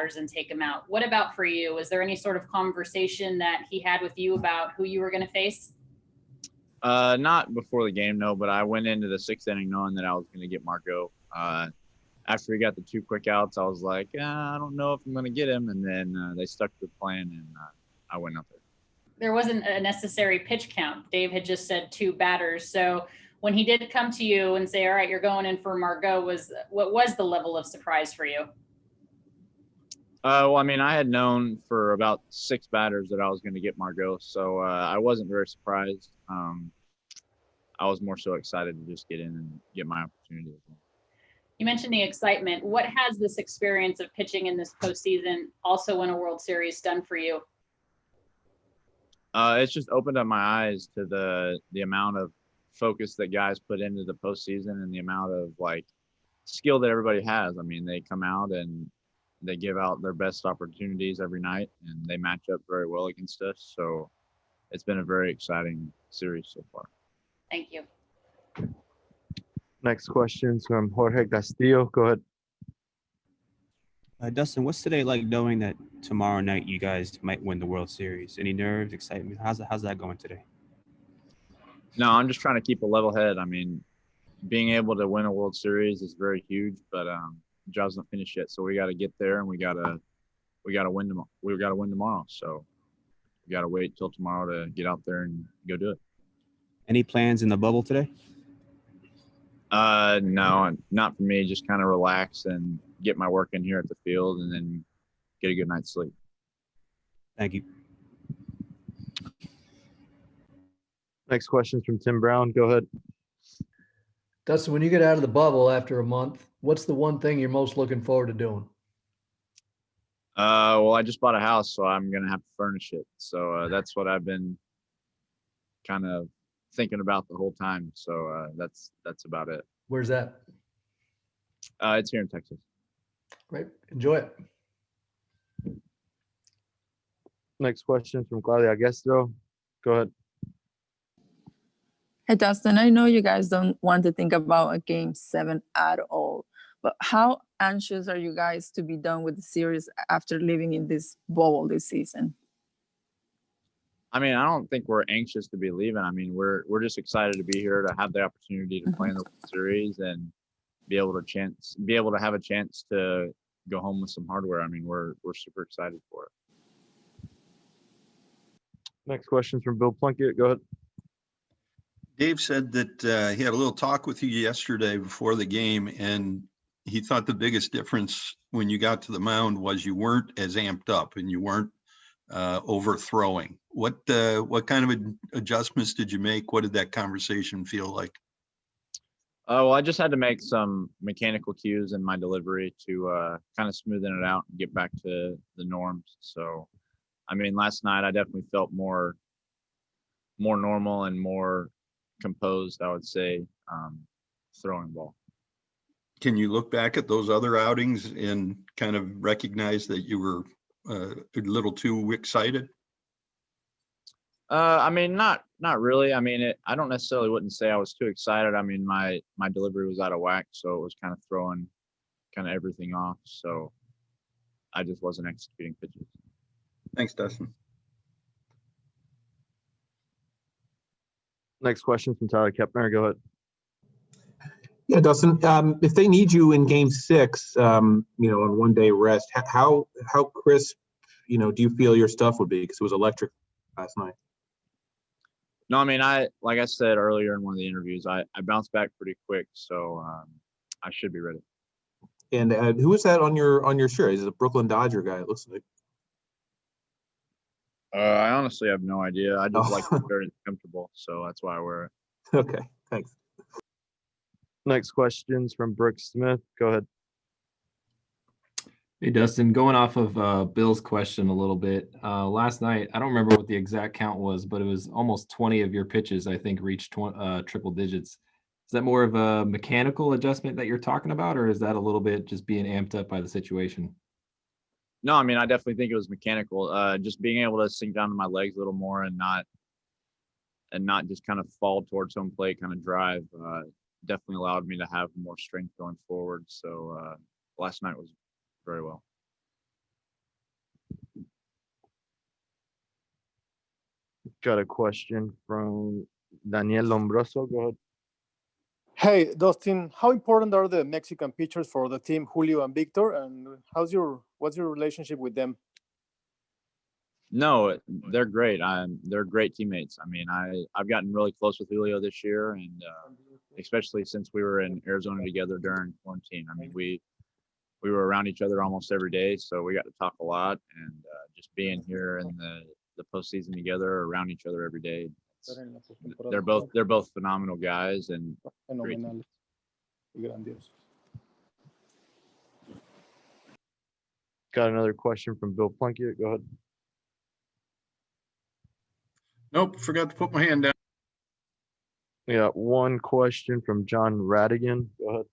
batters and take them out. What about for you? Was there any sort of conversation that he had with you about who you were going to face? Not before the game, no, but I went into the sixth inning knowing that I was going to get Marco. After he got the 2 quick outs, I was like, I don't know if I'm going to get him. And then they stuck to the plan, and I went out there. There wasn't a necessary pitch count. Dave had just said 2 batters. So when he did come to you and say, all right, you're going in for Margot, what was the level of surprise for you? Well, I mean, I had known for about 6 batters that I was going to get Margot, so I wasn't very surprised. I was more so excited to just get in and get my opportunity. You mentioned the excitement. What has this experience of pitching in this postseason, also in a World Series, done for you? It's just opened up my eyes to the amount of focus that guys put into the postseason and the amount of skill that everybody has. I mean, they come out and they give out their best opportunities every night, and they match up very well against us. So it's been a very exciting series so far. Thank you. Next question is from Jorge Castillo. Go ahead. Dustin, what's today like knowing that tomorrow night you guys might win the World Series? Any nerves, excitement? How's that going today? No, I'm just trying to keep a level head. I mean, being able to win a World Series is very huge, but the job's not finished yet. So we got to get there, and we got to win tomorrow. We got to win tomorrow. So we got to wait till tomorrow to get out there and go do it. Any plans in the bubble today? No, not for me. Just kind of relax and get my work in here at the field, and then get a good night's sleep. Thank you. Next question is from Tim Brown. Go ahead. Dustin, when you get out of the bubble after a month, what's the one thing you're most looking forward to doing? Well, I just bought a house, so I'm going to have to furnish it. So that's what I've been kind of thinking about the whole time. So that's about it. Where's that? It's here in Texas. Great. Enjoy it. Next question from Claudia Gestro. Go ahead. Hey, Dustin, I know you guys don't want to think about a game 7 at all, but how anxious are you guys to be done with the series after living in this bubble this season? I mean, I don't think we're anxious to be leaving. I mean, we're just excited to be here, to have the opportunity to play in the World Series and be able to have a chance to go home with some hardware. I mean, we're super excited for it. Next question from Bill Plunkett. Go ahead. Dave said that he had a little talk with you yesterday before the game, and he thought the biggest difference when you got to the mound was you weren't as amped up and you weren't overthrowing. What kind of adjustments did you make? What did that conversation feel like? Well, I just had to make some mechanical cues in my delivery to kind of smoothen it out and get back to the norms. So, I mean, last night I definitely felt more normal and more composed, I would say, throwing ball. Can you look back at those other outings and kind of recognize that you were a little too excited? I mean, not really. I mean, I don't necessarily wouldn't say I was too excited. I mean, my delivery was out of whack, so it was kind of throwing kind of everything off. So I just wasn't executing pitches. Thanks, Dustin. Next question from Tyler Kepner. Go ahead. Yeah, Dustin, if they need you in game 6, on 1 day rest, how crisp, do you feel your stuff would be? Because it was electric last night. No, I mean, like I said earlier in one of the interviews, I bounced back pretty quick, so I should be ready. And who is that on your shirt? Is it a Brooklyn Dodger guy? It looks like. I honestly have no idea. I just like to be very comfortable, so that's why I wear it. Okay, thanks. Next question's from Brooks Smith. Go ahead. Hey, Dustin, going off of Bill's question a little bit. Last night, I don't remember what the exact count was, but it was almost 20 of your pitches, I think, reached triple digits. Is that more of a mechanical adjustment that you're talking about, or is that a little bit just being amped up by the situation? No, I mean, I definitely think it was mechanical. Just being able to sink down to my legs a little more and not just kind of fall towards home plate, kind of drive, definitely allowed me to have more strength going forward. So last night was very well. Got a question from Daniel Lombroso. Go ahead. Hey, Dustin, how important are the Mexican pitchers for the team, Julio and Victor? And what's your relationship with them? No, they're great. They're great teammates. I mean, I've gotten really close with Julio this year, and especially since we were in Arizona together during quarantine. I mean, we were around each other almost every day, so we got to talk a lot. And just being here in the postseason together, around each other every day, they're both phenomenal guys and great teammates. Got another question from Bill Plunkett. Go ahead. Nope, forgot to put my hand down. We got one question from John Radigan. Go ahead.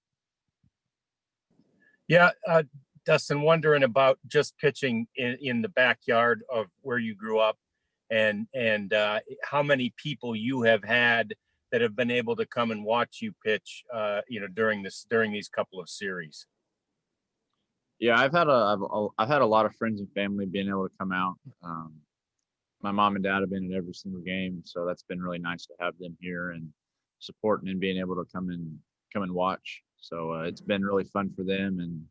Yeah, Dustin, wondering about just pitching in the backyard of where you grew up, and how many people you have had that have been able to come and watch you pitch, during these couple of series. Yeah, I've had a lot of friends and family being able to come out. My mom and dad have been at every single game, so that's been really nice to have them here and supporting and being able to come and watch. So it's been really fun for them, and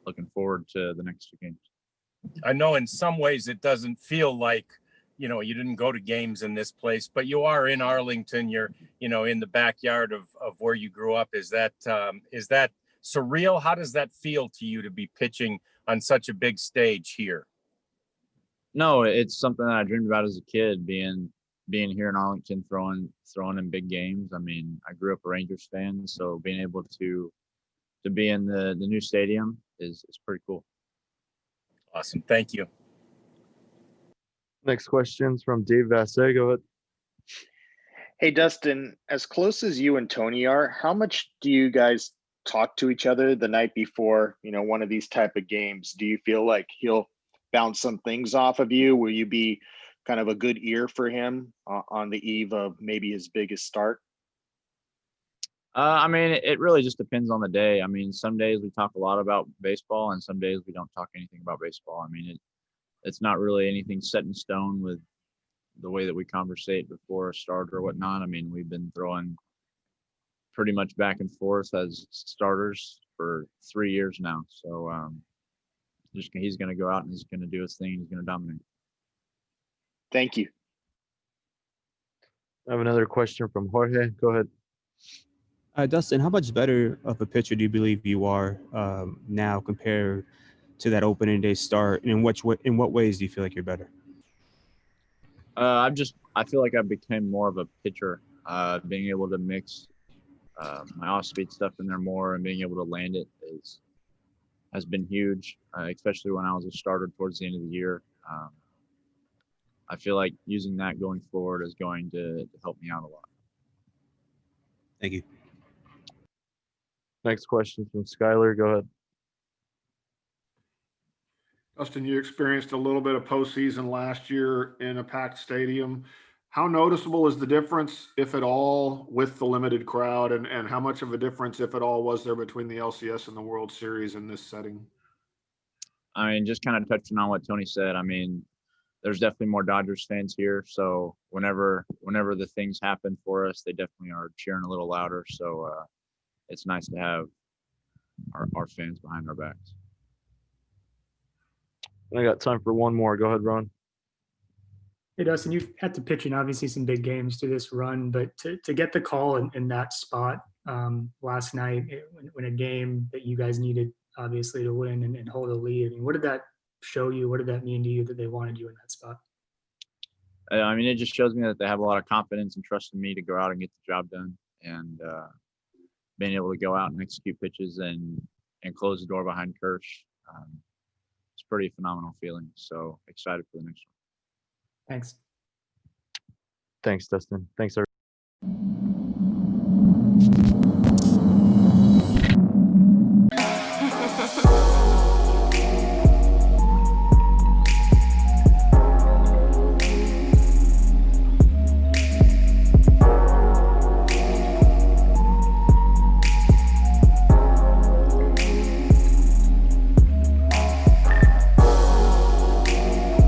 looking forward to the next 2 games. I know in some ways it doesn't feel like, you didn't go to games in this place, but you are in Arlington. You're, in the backyard of where you grew up. Is that surreal? How does that feel to you to be pitching on such a big stage here? No, it's something that I dreamed about as a kid, being here in Arlington, throwing in big games. I mean, I grew up a Rangers fan, so being able to be in the new stadium is pretty cool. Awesome. Thank you. Next question's from Dave Vasse. Go ahead. Hey, Dustin, as close as you and Tony are, how much do you guys talk to each other the night before, one of these type of games? Do you feel like he'll bounce some things off of you? Will you be kind of a good ear for him on the eve of maybe his biggest start? I mean, it really just depends on the day. I mean, some days we talk a lot about baseball, and some days we don't talk anything about baseball. I mean, it's not really anything set in stone with the way that we conversate before a start or whatnot. I mean, we've been throwing pretty much back and forth as starters for 3 years now. So he's going to go out and he's going to do his thing. He's going to dominate. Thank you. I have another question from Jorge. Go ahead. Dustin, how much better of a pitcher do you believe you are now compared to that opening day start? And in what ways do you feel like you're better? I feel like I've become more of a pitcher, being able to mix my off-speed stuff in there more, and being able to land it has been huge, especially when I was a starter towards the end of the year. I feel like using that going forward is going to help me out a lot. Thank you. Next question from Skylar. Go ahead. Dustin, you experienced a little bit of postseason last year in a packed stadium. How noticeable is the difference, if at all, with the limited crowd, and how much of a difference, if at all, was there between the LCS and the World Series in this setting? I mean, just kind of touching on what Tony said, I mean, there's definitely more Dodgers fans here. So whenever the things happen for us, they definitely are cheering a little louder. So it's nice to have our fans behind our backs. I got time for one more. Go ahead, Ron. Hey, Dustin, you've had to pitch in obviously some big games through this run, but to get the call in that spot last night, when a game that you guys needed obviously to win and hold a lead, I mean, what did that show you? What did that mean to you that they wanted you in that spot? I mean, it just shows me that they have a lot of confidence and trust in me to go out and get the job done, and being able to go out and execute pitches and close the door behind Kirsch. It's a pretty phenomenal feeling. So excited for the next one. Thanks. Thanks, Dustin. Thanks, everyone.